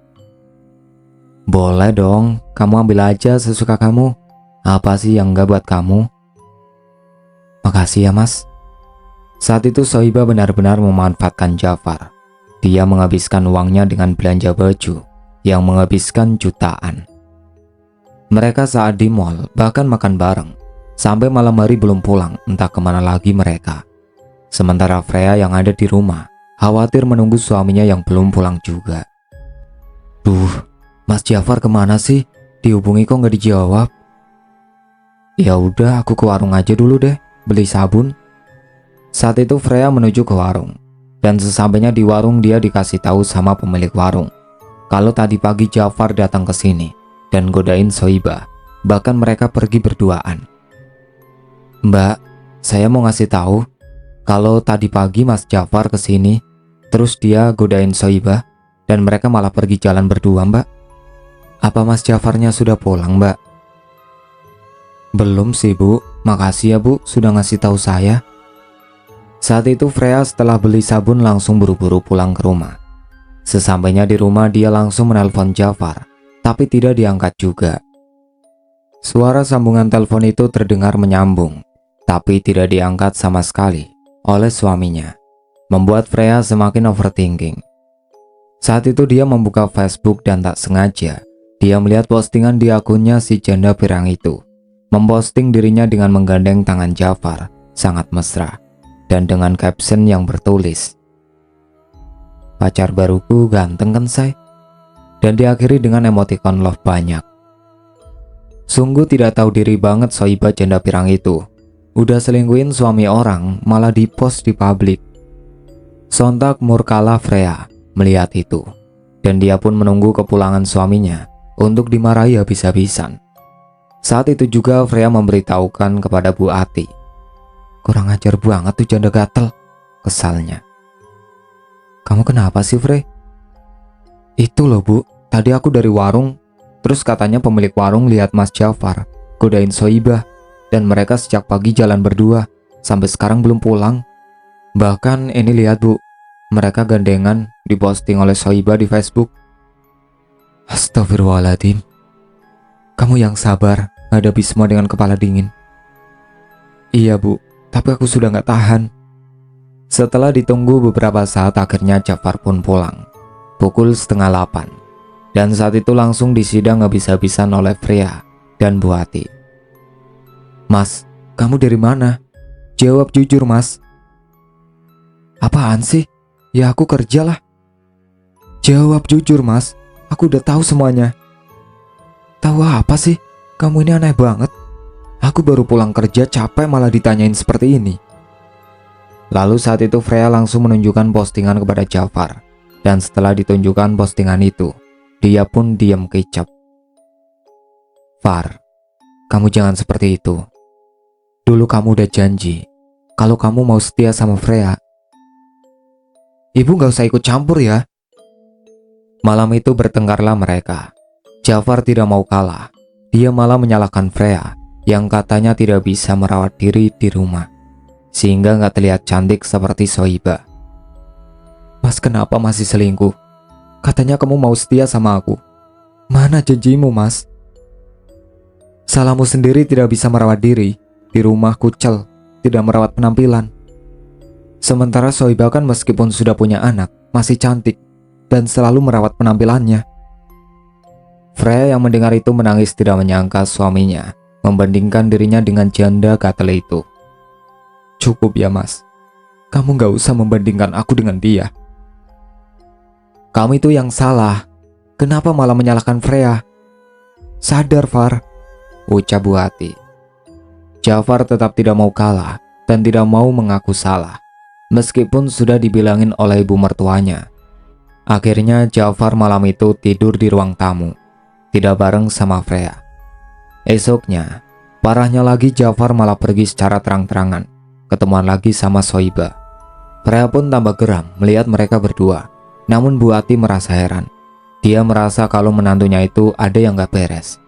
Boleh dong, kamu ambil aja sesuka kamu. Apa sih yang nggak buat kamu? Makasih ya Mas. Saat itu Soibah benar-benar memanfaatkan Jafar. Dia menghabiskan uangnya dengan belanja baju yang menghabiskan jutaan. Mereka saat di mall bahkan makan bareng sampai malam hari belum pulang, entah kemana lagi mereka. Sementara Freya yang ada di rumah khawatir menunggu suaminya yang belum pulang juga. Duh, Mas Jafar kemana sih? Dihubungi kok nggak dijawab? Ya udah, aku ke warung aja dulu deh, beli sabun. Saat itu Freya menuju ke warung, dan sesampainya di warung dia dikasih tahu sama pemilik warung kalau tadi pagi Jafar datang ke sini dan godain Soibah, bahkan mereka pergi berduaan. "Mbak, saya mau ngasih tahu kalau tadi pagi Mas Jafar ke sini, terus dia godain Soibah dan mereka malah pergi jalan berdua, Mbak. Apa Mas Jafarnya sudah pulang, Mbak?" "Belum sih, Bu. Makasih ya, Bu, sudah ngasih tahu saya." Saat itu Freya setelah beli sabun langsung buru-buru pulang ke rumah. Sesampainya di rumah dia langsung menelpon Jafar, tapi tidak diangkat juga. Suara sambungan telepon itu terdengar menyambung, tapi tidak diangkat sama sekali oleh suaminya, membuat Freya semakin overthinking. Saat itu dia membuka Facebook dan tak sengaja dia melihat postingan di akunnya si janda pirang itu, memposting dirinya dengan menggandeng tangan Jafar sangat mesra dan dengan caption yang bertulis, "Pacar baruku ganteng kan, say?" Dan diakhiri dengan emoticon love banyak. Sungguh tidak tahu diri banget Soibah janda pirang itu. Udah selingkuhin suami orang malah dipost di publik. Sontak murkalah Freya melihat itu, dan dia pun menunggu kepulangan suaminya untuk dimarahi habis-habisan. Saat itu juga Freya memberitahukan kepada Bu Ati. "Kurang ajar banget tuh janda gatel," kesalnya. "Kamu kenapa sih, Frey?" "Itu loh, Bu, tadi aku dari warung, terus katanya pemilik warung lihat Mas Jafar godain Soibah, dan mereka sejak pagi jalan berdua sampai sekarang belum pulang. Bahkan ini lihat, Bu, mereka gandengan diposting oleh Soibah di Facebook." "Astagfirullahaladzim. Kamu yang sabar hadapi semua dengan kepala dingin." "Iya, Bu, tapi aku sudah gak tahan." Setelah ditunggu beberapa saat akhirnya Jafar pun pulang pukul 7:30, dan saat itu langsung disidang habis-habisan oleh Freya dan Bu Ati. "Mas, kamu dari mana? Jawab jujur, Mas." "Apaan sih? Ya aku kerja lah." "Jawab jujur, Mas, aku udah tahu semuanya." "Tahu apa sih? Kamu ini aneh banget. Aku baru pulang kerja capek malah ditanyain seperti ini." Lalu saat itu Freya langsung menunjukkan postingan kepada Jafar, dan setelah ditunjukkan postingan itu, dia pun diam kicap. "Far, kamu jangan seperti itu. Dulu kamu udah janji kalau kamu mau setia sama Freya." "Ibu gak usah ikut campur ya." Malam itu bertengkarlah mereka. Jafar tidak mau kalah. Dia malah menyalahkan Freya yang katanya tidak bisa merawat diri di rumah, sehingga gak terlihat cantik seperti Soibah. "Mas, kenapa masih selingkuh? Katanya kamu mau setia sama aku. Mana janjimu, Mas? Salahmu sendiri tidak bisa merawat diri. Di rumah kucel, tidak merawat penampilan. Sementara Soibah kan meskipun sudah punya anak, masih cantik dan selalu merawat penampilannya." Freya yang mendengar itu menangis tidak menyangka suaminya membandingkan dirinya dengan janda gatel itu. "Cukup ya, Mas. Kamu gak usah membandingkan aku dengan dia. Kamu itu yang salah. Kenapa malah menyalahkan Freya? Sadar, Far," ucap Bu Ati. Jafar tetap tidak mau kalah dan tidak mau mengaku salah, meskipun sudah dibilangin oleh ibu mertuanya. Akhirnya Jafar malam itu tidur di ruang tamu, tidak bareng sama Freya. Esoknya, parahnya lagi Jafar malah pergi secara terang-terangan, ketemuan lagi sama Soibah. Freya pun tambah geram melihat mereka berdua. Namun Bu Ati merasa heran. Dia merasa kalau menantunya itu ada yang gak beres.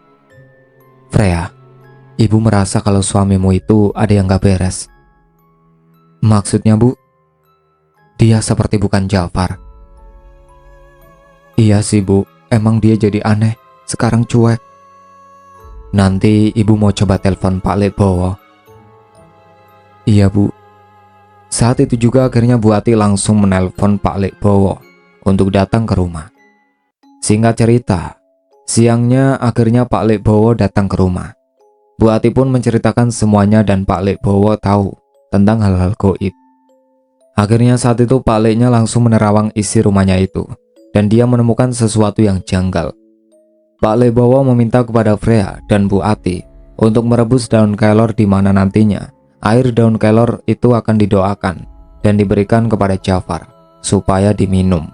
"Freya, ibu merasa kalau suamimu itu ada yang gak beres." "Maksudnya, Bu?" "Dia seperti bukan Jafar." "Iya sih, Bu, emang dia jadi aneh, sekarang cuek." "Nanti ibu mau coba telepon Pak Lebowo." "Iya, Bu." Saat itu juga akhirnya Bu Ati langsung menelpon Pak Lebowo untuk datang ke rumah. Singkat cerita, siangnya akhirnya Pak Lebowo datang ke rumah. Bu Ati pun menceritakan semuanya dan Pak Lebowo tahu tentang hal-hal gaib. Akhirnya saat itu Pak Leknya langsung menerawang isi rumahnya itu, dan dia menemukan sesuatu yang janggal. Pak Lebowo meminta kepada Freya dan Bu Ati untuk merebus daun kelor di mana nantinya air daun kelor itu akan didoakan dan diberikan kepada Jafar supaya diminum.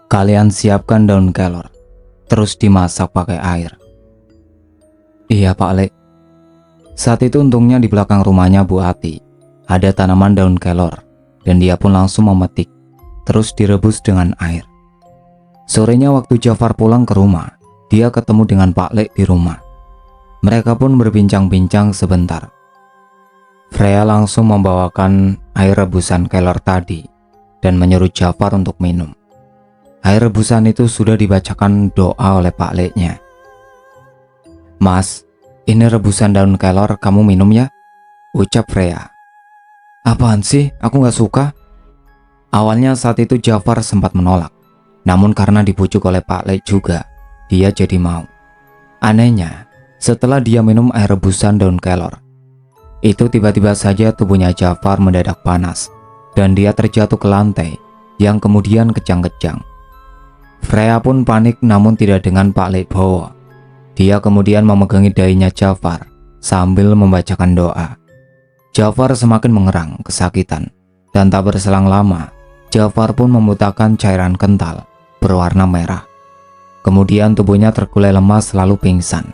Kalian siapkan daun kelor, terus dimasak pakai air. Iya Pak Lek. Saat itu untungnya di belakang rumahnya Bu Ati ada tanaman daun kelor dan dia pun langsung memetik, terus direbus dengan air. Sorenya waktu Jafar pulang ke rumah, dia ketemu dengan Pak Lek di rumah. Mereka pun berbincang-bincang sebentar. Freya langsung membawakan air rebusan kelor tadi dan menyuruh Jafar untuk minum. Air rebusan itu sudah dibacakan doa oleh Pak Leknya. Mas, ini rebusan daun kelor, kamu minum ya? Ucap Freya. Apaan sih? Aku gak suka. Awalnya saat itu Jafar sempat menolak. Namun karena dibujuk oleh Pak Lek juga, dia jadi mau. Anehnya, setelah dia minum air rebusan daun kelor, itu tiba-tiba saja tubuhnya Jafar mendadak panas dan dia terjatuh ke lantai yang kemudian kejang-kejang. Freya pun panik namun tidak dengan Pak Lek Bowo. Dia kemudian memegangi dahinya Jafar sambil membacakan doa. Jafar semakin mengerang kesakitan dan tak berselang lama Jafar pun memuntahkan cairan kental berwarna merah. Kemudian tubuhnya terkulai lemas lalu pingsan.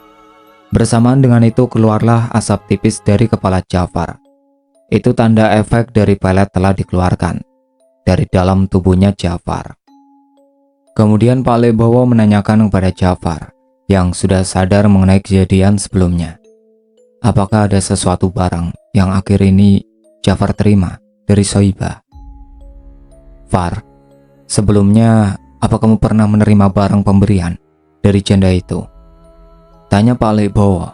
Bersamaan dengan itu keluarlah asap tipis dari kepala Jafar. Itu tanda efek dari pelet telah dikeluarkan dari dalam tubuhnya Jafar. Kemudian Pak Lek Bowo menanyakan kepada Jafar yang sudah sadar mengenai kejadian sebelumnya. Apakah ada sesuatu barang yang akhir ini Jafar terima dari Sohibah? Far, sebelumnya apa kamu pernah menerima barang pemberian dari janda itu? Tanya Pak Lek Bowo.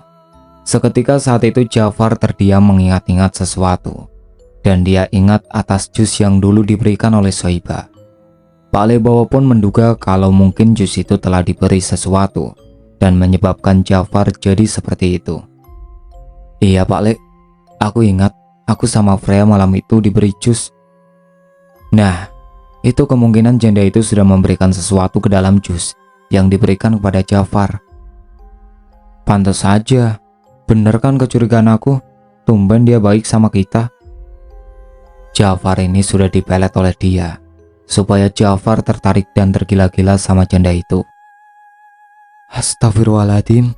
Seketika saat itu Jafar terdiam mengingat-ingat sesuatu. Dan dia ingat atas jus yang dulu diberikan oleh Sohibah. Pak Lek Bowo pun menduga kalau mungkin jus itu telah diberi sesuatu dan menyebabkan Jafar jadi seperti itu. Iya Pak Lek, aku ingat aku sama Freya malam itu diberi jus. Nah, itu kemungkinan janda itu sudah memberikan sesuatu ke dalam jus yang diberikan kepada Jafar. Pantas saja, bener kan kecurigaan aku? Tumben dia baik sama kita. Jafar ini sudah dipelet oleh dia supaya Jafar tertarik dan tergila-gila sama janda itu. Astagfirullahaladzim,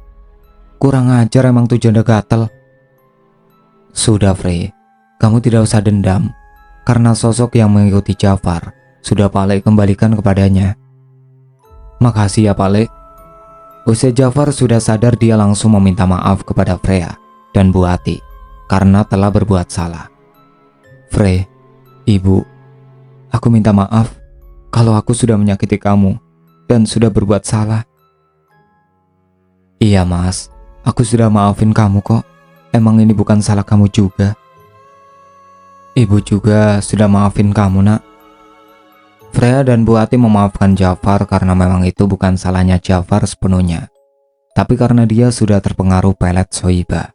kurang ajar emang tuh janda gatel. Sudah Frey, kamu tidak usah dendam, karena sosok yang mengikuti Jafar sudah Pak Lek kembalikan kepadanya. Makasih ya Pak Lek. Usai Jafar sudah sadar, dia langsung meminta maaf kepada Freya dan Bu Ati karena telah berbuat salah. Frey, Ibu, aku minta maaf kalau aku sudah menyakiti kamu dan sudah berbuat salah. Iya Mas, aku sudah maafin kamu kok. Emang ini bukan salah kamu juga. Ibu juga sudah maafin kamu nak. Freya dan Bu Ati memaafkan Jafar karena memang itu bukan salahnya Jafar sepenuhnya, tapi karena dia sudah terpengaruh pelet Sohibah.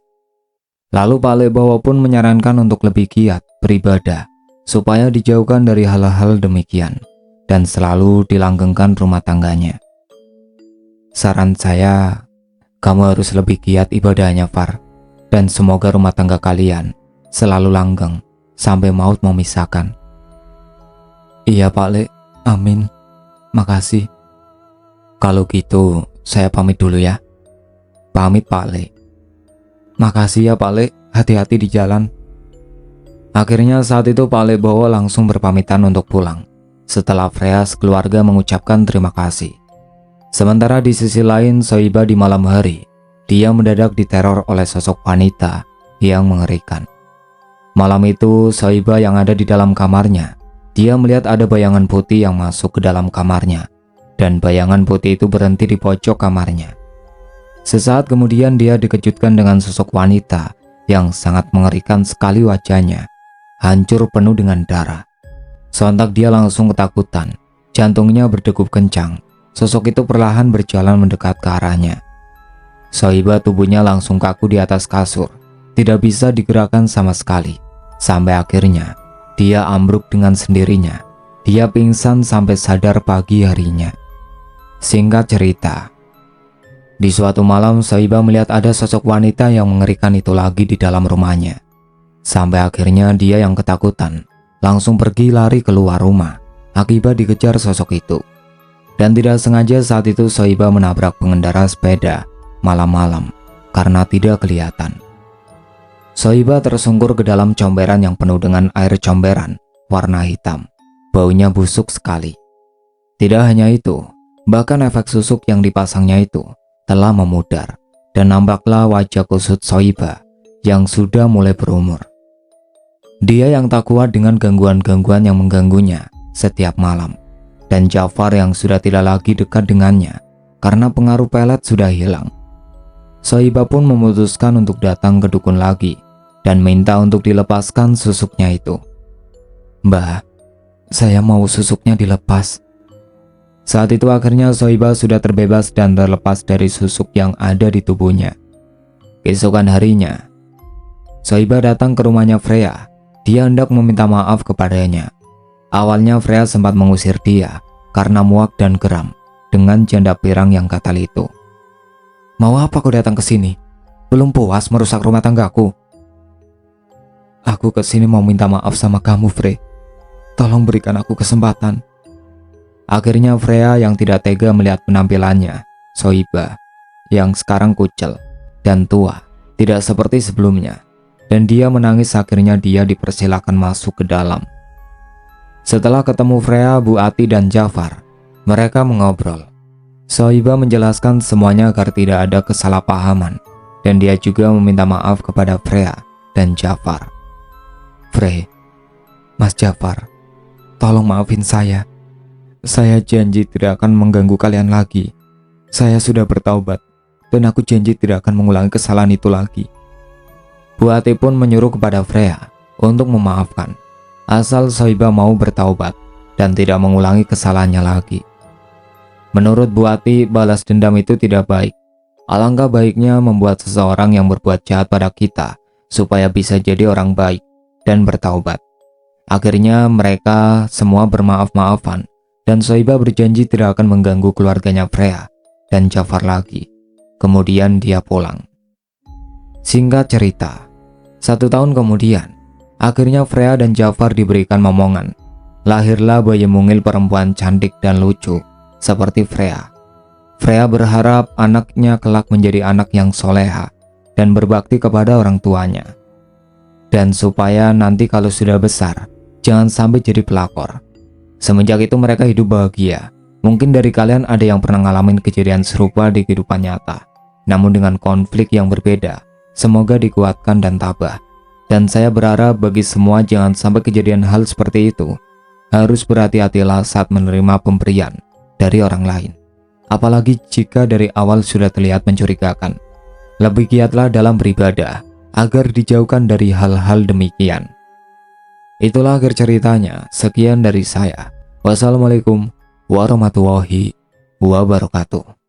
Lalu Pak Lek Bowo pun menyarankan untuk lebih giat beribadah supaya dijauhkan dari hal-hal demikian dan selalu dilanggengkan rumah tangganya. Saran saya, kamu harus lebih giat ibadahnya Far, dan semoga rumah tangga kalian selalu langgeng sampai maut memisahkan. Iya Pak Lek, amin. Makasih. Kalau gitu, saya pamit dulu ya. Pamit Pak Lek. Makasih ya Pak Lek, hati-hati di jalan. Akhirnya saat itu Pak Lek Bowo langsung berpamitan untuk pulang setelah Freya sekeluarga mengucapkan terima kasih. Sementara di sisi lain, Sohibah di malam hari, dia mendadak diteror oleh sosok wanita yang mengerikan. Malam itu Sohibah yang ada di dalam kamarnya, dia melihat ada bayangan putih yang masuk ke dalam kamarnya, dan bayangan putih itu berhenti di pojok kamarnya. Sesaat kemudian dia dikejutkan dengan sosok wanita yang sangat mengerikan sekali wajahnya, hancur penuh dengan darah. Sontak dia langsung ketakutan, jantungnya berdegup kencang. Sosok itu perlahan berjalan mendekat ke arahnya. Sohibah tubuhnya langsung kaku di atas kasur, tidak bisa digerakkan sama sekali. Sampai akhirnya dia ambruk dengan sendirinya. Dia pingsan sampai sadar pagi harinya. Singkat cerita, Di suatu malam, Sohibah melihat ada sosok wanita yang mengerikan itu lagi di dalam rumahnya. Sampai akhirnya dia yang ketakutan, langsung pergi lari keluar rumah, akibat dikejar sosok itu. Dan tidak sengaja saat itu Sohibah menabrak pengendara sepeda malam-malam karena tidak kelihatan. Sohibah tersungkur ke dalam comberan yang penuh dengan air comberan warna hitam. Baunya busuk sekali. Tidak hanya itu, bahkan efek susuk yang dipasangnya itu telah memudar, dan nampaklah wajah kusut Sohibah yang sudah mulai berumur. Dia yang tak kuat dengan gangguan-gangguan yang mengganggunya setiap malam, dan Jafar yang sudah tidak lagi dekat dengannya karena pengaruh pelet sudah hilang. Sohibah pun memutuskan untuk datang ke dukun lagi dan minta untuk dilepaskan susuknya itu. "Mbah, saya mau susuknya dilepas." Saat itu akhirnya Sohibah sudah terbebas dan terlepas dari susuk yang ada di tubuhnya. Keesokan harinya, Sohibah datang ke rumahnya Freya. Dia hendak meminta maaf kepadanya. Awalnya Freya sempat mengusir dia karena muak dan geram dengan janda pirang yang gatal itu. "Mau apa kau datang ke sini? Belum puas merusak rumah tanggaku?" "Aku ke sini mau minta maaf sama kamu, Frey. Tolong berikan aku kesempatan." Akhirnya Freya yang tidak tega melihat penampilannya, Sohibah, yang sekarang kucel dan tua, tidak seperti sebelumnya. Dan dia menangis. Akhirnya dia dipersilakan masuk ke dalam. Setelah ketemu Freya, Bu Ati dan Jafar, mereka mengobrol. Sohibah menjelaskan semuanya agar tidak ada kesalahpahaman, dan dia juga meminta maaf kepada Freya dan Jafar. "Frey, Mas Jafar, tolong maafin saya. Saya janji tidak akan mengganggu kalian lagi. Saya sudah bertaubat, dan aku janji tidak akan mengulangi kesalahan itu lagi." Bu Ati pun menyuruh kepada Freya untuk memaafkan, asal Sohibah mau bertaubat dan tidak mengulangi kesalahannya lagi. Menurut Bu Ati, balas dendam itu tidak baik. Alangkah baiknya membuat seseorang yang berbuat jahat pada kita supaya bisa jadi orang baik dan bertaubat. Akhirnya mereka semua bermaaf-maafan, dan Sohibah berjanji tidak akan mengganggu keluarganya Freya dan Jafar lagi. Kemudian dia pulang. Singkat cerita, 1 tahun kemudian, akhirnya Freya dan Jafar diberikan momongan. Lahirlah bayi mungil perempuan cantik dan lucu seperti Freya. Freya berharap anaknya kelak menjadi anak yang soleha dan berbakti kepada orang tuanya. Dan supaya nanti kalau sudah besar, jangan sampai jadi pelakor. Semenjak itu mereka hidup bahagia. Mungkin dari kalian ada yang pernah ngalamin kejadian serupa di kehidupan nyata, namun dengan konflik yang berbeda. Semoga dikuatkan dan tabah. Dan saya berharap bagi semua jangan sampai kejadian hal seperti itu. Harus berhati-hatilah saat menerima pemberian dari orang lain, apalagi jika dari awal sudah terlihat mencurigakan. Lebih giatlah dalam beribadah agar dijauhkan dari hal-hal demikian. Itulah akhir ceritanya. Sekian dari saya. Wassalamualaikum warahmatullahi wabarakatuh.